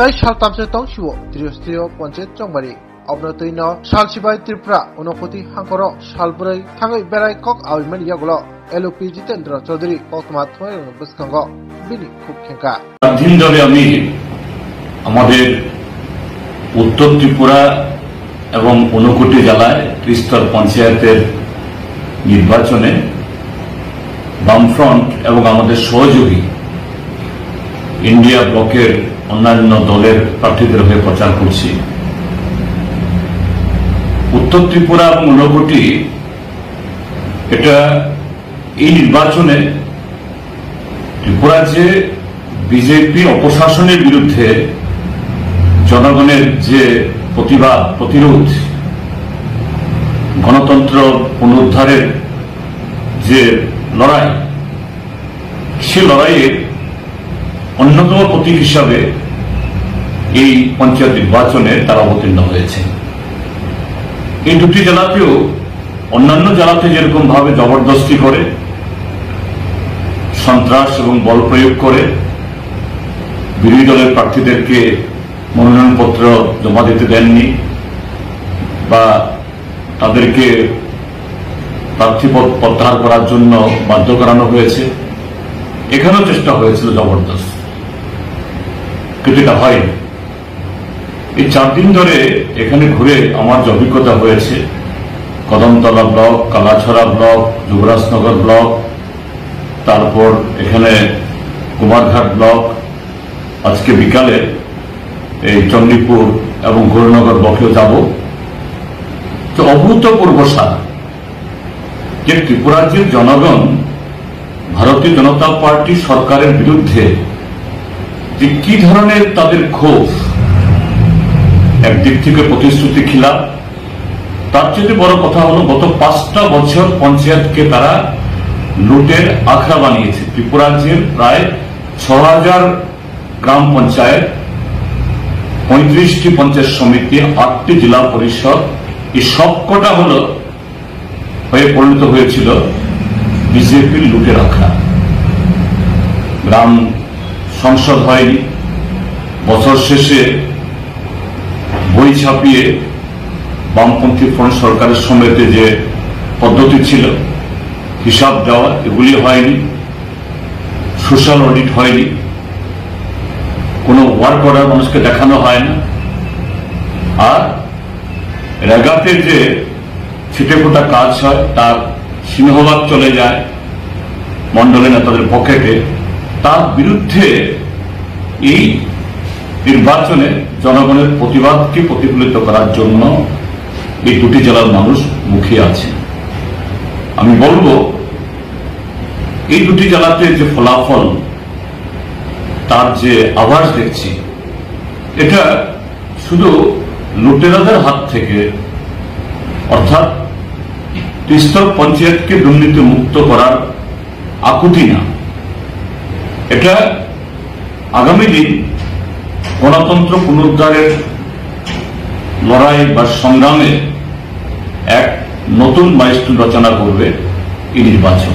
তাই সালতামসে তংশিও ত্রিস্ত্রিয় পঞ্চায়েত চংবারি অবনতৈন সালসিবাই ত্রিপুরা অনুপতি হাঙ্কর সালব্रै থাङै বেড়াই cock আউইমান ইয়াগুলো LOP Jitendra Chowdhury কতমা থমাই বসকাঙ্গ বিনি খুব খেঙ্কা দিন ধরে আমি আমাদের উত্তর ত্রিপুরা এবং ঊনকোটি জেলায় ত্রিস্তর পঞ্চায়েতের নির্বাচনে বামফ্রন্ট এবং আমাদের সহযোগী ইন্ডিয়া ব্লকের অন্যান্য দলের প্রার্থীদের হয়ে প্রচার করছি। উত্তর ত্রিপুরা এবং ঊনকোটি এটা এই নির্বাচনে ত্রিপুরা যে বিজেপি অপশাসনের বিরুদ্ধে জনগণের যে প্রতিবাদ প্রতিরোধ গণতন্ত্র পুনরুদ্ধারের যে লড়াই সে লড়াইয়ের অন্যতম প্রতীক হিসাবে এই পঞ্চায়েত নির্বাচনে তারা অবতীর্ণ হয়েছে। এই দুটি জেলাতেও অন্যান্য জেলাতে যেরকম ভাবে জবরদস্তি করে সন্ত্রাস এবং বল প্রয়োগ করে বিরোধী দলের প্রার্থীদেরকে মনোনয়নপত্র জমা দিতে দেননি বা তাদেরকে প্রার্থীপদ প্রত্যাহার করার জন্য বাধ্য করানো হয়েছে, এখানেও চেষ্টা হয়েছিল জবরদস্ত, কিন্তু এটা হয়নি। এই 4 দিন ধরে এখানে ঘুরে আমার যে অভিজ্ঞতা হয়েছে, Kadamtala block, Kalachhara block, Jubarajnagar block, তারপর এখানে কুমারঘাট ব্লক, আজকে বিকালে এই চণ্ডীপুর এবং গৌরনগর ব্লকেও যাব। তো অভূতপূর্ব সারা যে ত্রিপুরাজ্যের জনগণ ভারতীয় জনতা পার্টি সরকারের বিরুদ্ধে যে কি ধরনের তাদের ক্ষোভ, একদিক থেকে প্রতিশ্রুতি খিলাফ, তার চেয়ে বড় কথা হলো গত 5টা বছর পঞ্চায়েতকে তারা লুটের আখড়া বানিয়েছে। ত্রিপুরাজ্যের প্রায় 6000 গ্রাম পঞ্চায়েত, 35টি পঞ্চায়েত সমিতি, 8টি জেলা পরিষদ, এই সবকটা হয়ে পরিণত হয়েছিল বিজেপির লুটের আখড়া। গ্রাম সংসদ হয়নি, বছর শেষে বই ছাপিয়ে বামপন্থী ফ্রন্ট সরকারের সময়তে যে পদ্ধতি ছিল হিসাব দেওয়া, এগুলি হয়নি, সোশ্যাল অডিট হয়নি, কোনো ওয়ার্ক অর্ডার মানুষকে দেখানো হয় না, আর রেগাতে যে ছিটেফোঁটা কাজ হয় তার সিংহভাগ চলে যায় মন্ডলের নেতাদের পকেটে। তার বিরুদ্ধে এই নির্বাচনে জনগণের প্রতিবাদকে প্রতিফলিত করার জন্য এই দুটি জেলার মানুষ মুখিয়ে আছে। আমি বলবো এই দুটি জেলাতে যে ফলাফল, তার যে আভাস দেখছি, এটা শুধু লুটেরাদের হাত থেকে, অর্থাৎ ত্রিস্তর পঞ্চায়েতকে দুর্নীতি মুক্ত করার আকুতি না, এটা আগামী দিন গণতন্ত্র পুনরুদ্ধারের লড়াই বা সংগ্রামে এক নতুন মাইলস্টোন রচনা করবে এই নির্বাচন।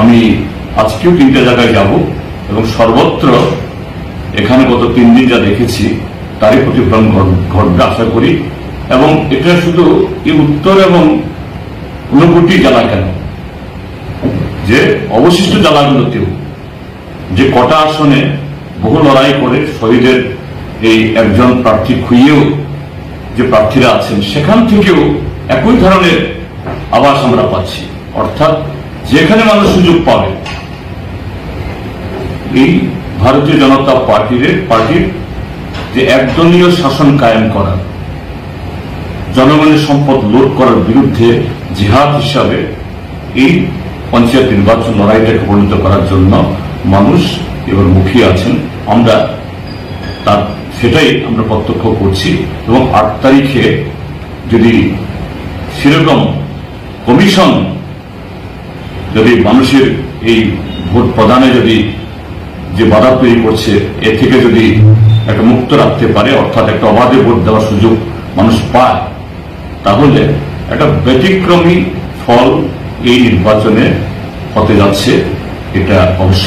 আমি আজকেও 3টা জায়গায় যাব এবং সর্বত্র এখানে গত 3 দিন যা দেখেছি তারই প্রতিফলন ঘটবে আশা করি। এবং এটা শুধু এই উত্তর এবং ঊনকোটি জেলা কেন, যে অবশিষ্ট জেলাগুলোতেও যে কটা আসনে বহু লড়াই করে শহীদের এই একজন প্রার্থী খুইয়েও যে প্রার্থীরা আছেন, সেখান থেকেও একই ধরনের আভাস আমরা পাচ্ছি। অর্থাৎ যেখানে মানুষ সুযোগ পাবে এই ভারতীয় জনতা পার্টির যে একদলীয় শাসন কায়েম করা, জনগণের সম্পদ লুট করার বিরুদ্ধে জিহাদ হিসাবে এই পঞ্চায়েত নির্বাচন লড়াইটাকে পরিণত করার জন্য মানুষ এবার মুখিয়ে আছেন। আমরা সেটাই আমরা প্রত্যক্ষ করছি। এবং 8 তারিখে যদি সেরকম কমিশন যদি মানুষের এই ভোট প্রদানে যদি যে বাধা তৈরি করছে, এ থেকে যদি একটা মুক্ত রাখতে পারে, অর্থাৎ একটা অবাধে ভোট দেওয়ার সুযোগ মানুষ পায়, তাহলে একটা ব্যতিক্রমী ফল এই নির্বাচনে হতে যাচ্ছে, এটা অবশ্যই।